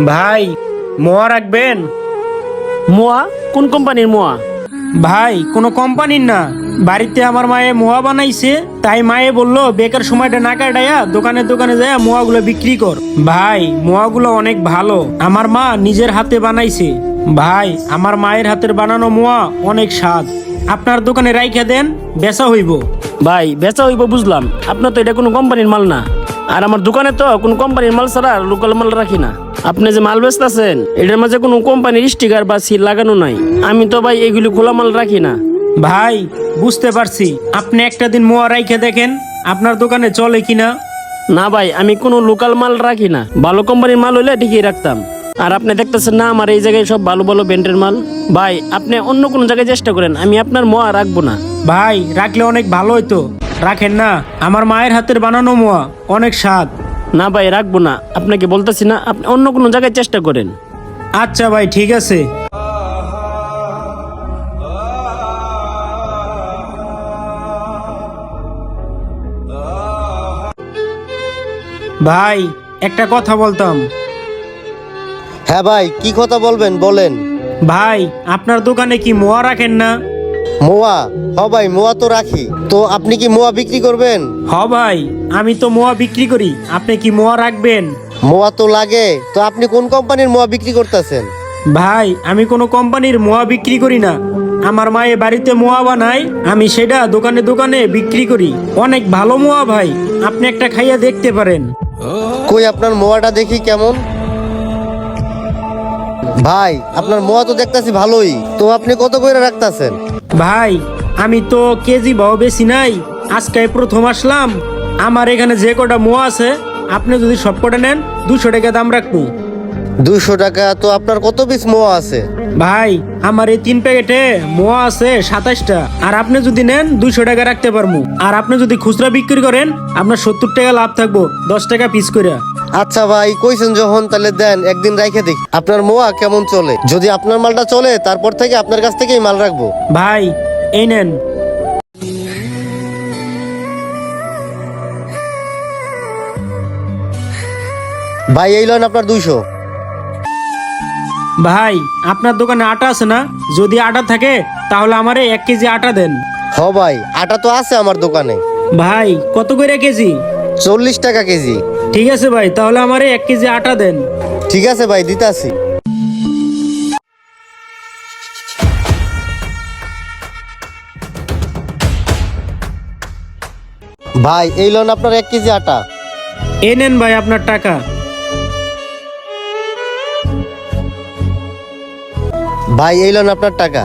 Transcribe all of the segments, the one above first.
ভাই মোয়া রাখবেন? মোয়া? কোন কোম্পানির মোয়া? ভাই কোনো কোম্পানির না, বাড়িতে আমার মায়ে মোয়া বানাইছে, তাই মায়ে বললো বেকার সময়টা না কাটাইয়া দোকানে দোকানে যায় মোয়াগুলো বিক্রি কর। ভাই মোয়াগুলো অনেক ভালো, আমার মা নিজের হাতে বানাইছে। ভাই আমার মায়ের হাতের বানানো মোয়া অনেক স্বাদ, আপনার দোকানে রাইখা দেন, বেচা হইব। ভাই বেচা হইব বুঝলাম, আপনার তো এটা কোনো কোম্পানির মাল না। আর আমার দোকানে তো কোনো কোম্পানির মাল ছাড়া লোকাল মাল রাখি না। আপনি যে মাল বেচতেছেন এটার মাঝে কোনো কোম্পানির স্টিকার বা সিল লাগানো নাই। আমি তো ভাই এগুলি খোলা মাল রাখি না। ভাই বুঝতে পারছি, আপনি একটা দিন মোয়া রাইখা দেখেন আপনার দোকানে চলে কিনা। না ভাই, আমি কোনো লোকাল মাল রাখি না, ভালো কোম্পানির মাল হইলে ঠিকই রাখতাম। আর আপনি দেখতেছেন না আমার এই জায়গায় সব ভালো ভালো ব্র্যান্ডের মাল। ভাই আপনি অন্য কোনো জায়গায় চেষ্টা করেন, আমি আপনার মোয়া রাখবো না। ভাই রাখলে অনেক ভালো হইতো, রাখেন না, আমার মায়ের হাতের বানানো মোয়া অনেক স্বাদ। না ভাই রাখবো না, আপনাকে বলতেছি না, আপনি অন্য কোনো জায়গায় চেষ্টা করেন। আচ্ছা ভাই ঠিক আছে। ভাই একটা কথা বলতাম। হ্যাঁ ভাই, কি কথা বলবেন বলেন। ভাই আপনার দোকানে কি মোয়া রাখেন না? মোয়া? হ ভাই, মোয়া তো রাখি। তো আপনি কি মোয়া বিক্রি করবেন? হ ভাই, আমি তো মোয়া বিক্রি করি, আপনি কি মোয়া রাখবেন? মোয়া তো লাগে, তো আপনি কোন কোম্পানির মোয়া বিক্রি করতেছেন? ভাই আমি কোনো কোম্পানির মোয়া বিক্রি করি না, আমার মায়ে বাড়িতে মোয়া বানায়, আমি সেটা দোকানে দোকানে বিক্রি করি। অনেক ভালো মোয়া ভাই, আপনি একটা খাইয়া দেখতে পারেন। কই আপনার মোয়াটা দেখি কেমন। ভাই আপনার মোয়া তো দেখতাছি ভালোই, তো আপনি কত করে রাখতাছেন? ভাই আমি তো কেজি ভাও বেশি নাই, আজকে প্রথম আসলাম, আমার এখানে যে কটা মোয়া আছে আপনি যদি সব কটা নেন 200 টাকা দাম রাখবো। 200 টাকা? তো আপনার কত পিস মোয়া আছে? ভাই আমার এই 3 প্যাকেটে মোয়া আছে 27টা, আর আপনি যদি নেন 200 টাকা রাখতে পারবো। আর আপনি যদি খুচরা বিক্রি করেন আপনার 70 টাকা লাভ থাকবো, 10 টাকা পিস করে। আচ্ছা ভাই কইছেন যখন, তাহলে দেন, একদিন রাইখে দেখি আপনার মোয়া কেমন চলে। যদি আপনার মালটা চলে তারপর থেকে আপনার কাছ থেকেই মাল রাখবো। ভাই এই নেন। ভাই এই লন আপনার 200। ভাই আপনার দোকানে আটা আছে না? যদি আটা থাকে তাহলে আমারে 1 কেজি আটা দেন। হ ভাই, আটা তো আছে আমার দোকানে। ভাই কত করে কেজি? 40 টাকা কেজি। ঠিক আছে ভাই, তাহলে আমারে 1 কেজি আটা দেন। ঠিক আছে ভাই, দিতাছি। ভাই এই লন আপনার 1 কেজি আটা। এই নেন ভাই আপনার টাকা। ভাই এই লন আপনার টাকা।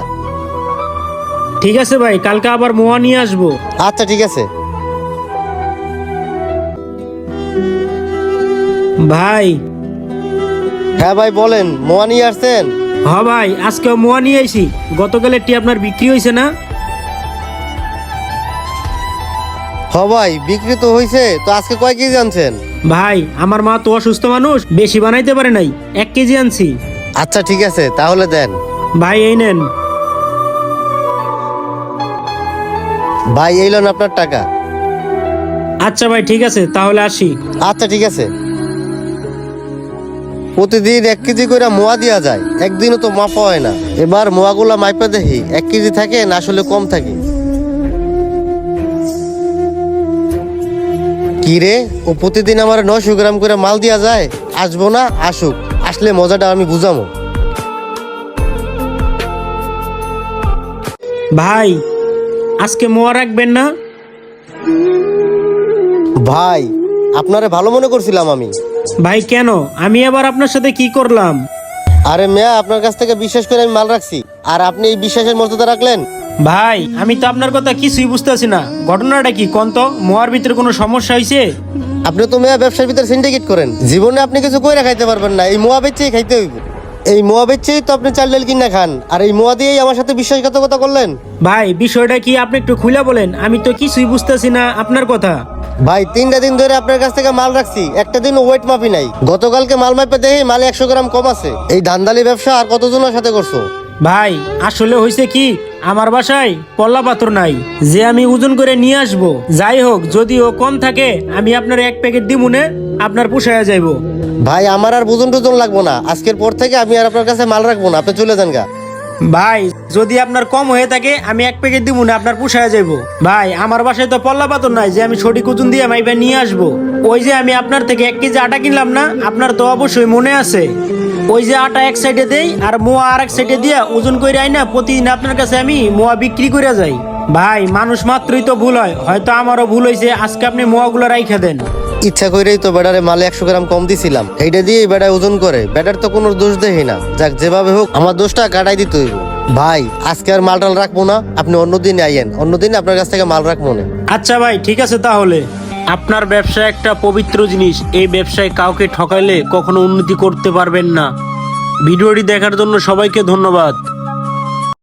ঠিক আছে ভাই, কালকে আবার মোয়া নিয়ে আসবো। আচ্ছা ঠিক আছে। ভাই হ্যাঁ ভাই বলেন, মোয়া নিয়ে আসছেন? হ ভাই, আজকেও মোয়া নিয়ে আইছি, গতকালের টি আপনার বিক্রি হয়েছে না? হ ভাই বিক্রি তো হয়েছে, তো আজকে কয় কেজি আনছেন? ভাই আমার মা তো অসুস্থ মানুষ, বেশি বানাইতে পারে নাই, 1 কেজি আনছি। আচ্ছা ঠিক আছে, তাহলে দেন। ভাই এই নেন। ভাই এই লন আপনার টাকা। আচ্ছা ভাই ঠিক আছে, তাহলে আসি। আচ্ছা ঠিক আছে। প্রতিদিন 1 কেজি করে মোয়া দেওয়া যায়, একদিনও তো মাপা হয় না। এবার মোয়াগুলা মাইপা দেখি 1 কেজি থাকে না আসলে কম থাকে। কি রে, ও প্রতিদিন আমার 900 গ্রাম করে মাল দেওয়া যায়। আসবো না, আসুক, আসলে মজাটা আমি বুঝামো। ভাই আজকে মোয়া রাখবেন না? ভাই আপনারে ভালো মনে করছিলাম আমি। ভাই কেন, আমি আবার আপনার সাথে কি করলাম? আরে মেয়া, আপনার কাছ থেকে বিশ্বাস করে আমি মাল রাখছি, আর আপনি এই বিশ্বাসের মর্যাদা রাখলেন। ভাই আমি তো আপনার কথা কিছুই বুঝতেছি না, ঘটনাটা কি কোন তো? মোয়ার ভিতরে কোনো সমস্যা হয়েছে? আপনি তো মেয়া ব্যবসার ভিতরে সিন্ডিকেট করেন, জীবনে আপনি কিছু কইরা খাইতে পারবেন না, এই মোয়া বেচেই খাইতে হইব। এই মোয়া বেচেই তো আপনি চাল ডাল কিনা খান, আর এই মোয়া দিয়েই আমার সাথে বিশ্বাসঘাতকতা করলেন। ভাই বিষয়টা কি আপনি একটু খুলে বলেন, আমি তো কিছুই বুঝতেছি না আপনার কথা। ভাই 3টা দিন ধরে আপনার কাছ থেকে মাল রাখছি, একটা দিন ওয়েট মাপি নাই। গতকালকে মাল মাপে দেখি মালে 100 গ্রাম কম আছে। এই ধান্দালি ব্যবসা আর কতজনের সাথে করছো? ভাই আসলে হয়েছে কি, আমার বাসায় পল্লা পাথর নাই যে আমি ওজন করে নিয়ে আসবো। যাই হোক, যদি ও কম থাকে আমি আপনার 1 প্যাকেট দিমুনে, আপনার পোষায় যাইবো। ভাই আমার আর বুঝুন টুজন লাগবো না, আজকের পর থেকে আমি আর আপনার কাছে মাল রাখবো না, আপনি চলে যান গা। ভাই যদি আপনার কম হয়ে থাকে আমি 1 প্যাকেট দিব না, আপনার পোষায় যাইবো। ভাই আমার বাসায় তো পল্লা পাতন নাই যে আমি সঠিক ওজন দিয়ে মাইবা নিয়ে আসবো। ওই যে আমি আপনার থেকে 1 কেজি আটা কিনলাম না, আপনার তো অবশ্যই মনে আছে। ওই যে আটা এক সাইডে দেই আর মোয়া আর এক সাইডে দিয়া ওজন করে আই না, প্রতিদিন আপনার কাছে আমি মোয়া বিক্রি করে যাই। ভাই মানুষ মাত্রই তো ভুল হয়, হয়তো আমারও ভুল হয়েছে, আজকে আপনি মোয়াগুলো রাইখা দেন। ইচ্ছা করেই তো বেটারে মালে 100 গ্রাম কম দিছিলাম, এইটা দিয়ে বেটায় ওজন করে, বেটার তো কোনো দোষ দেখি না। যাক যেভাবে হোক আমার দোষটা কাটাই দিতে হইব। ভাই আজকে আর মাল টাল রাখবো না, আপনি অন্যদিন আইয়েন, অন্যদিন আপনার কাছ থেকে মাল রাখবো না। আচ্ছা ভাই ঠিক আছে তাহলে। আপনার ব্যবসা একটা পবিত্র জিনিস, এই ব্যবসায় কাউকে ঠকাইলে কখনো উন্নতি করতে পারবেন না। ভিডিওটি দেখার জন্য সবাইকে ধন্যবাদ।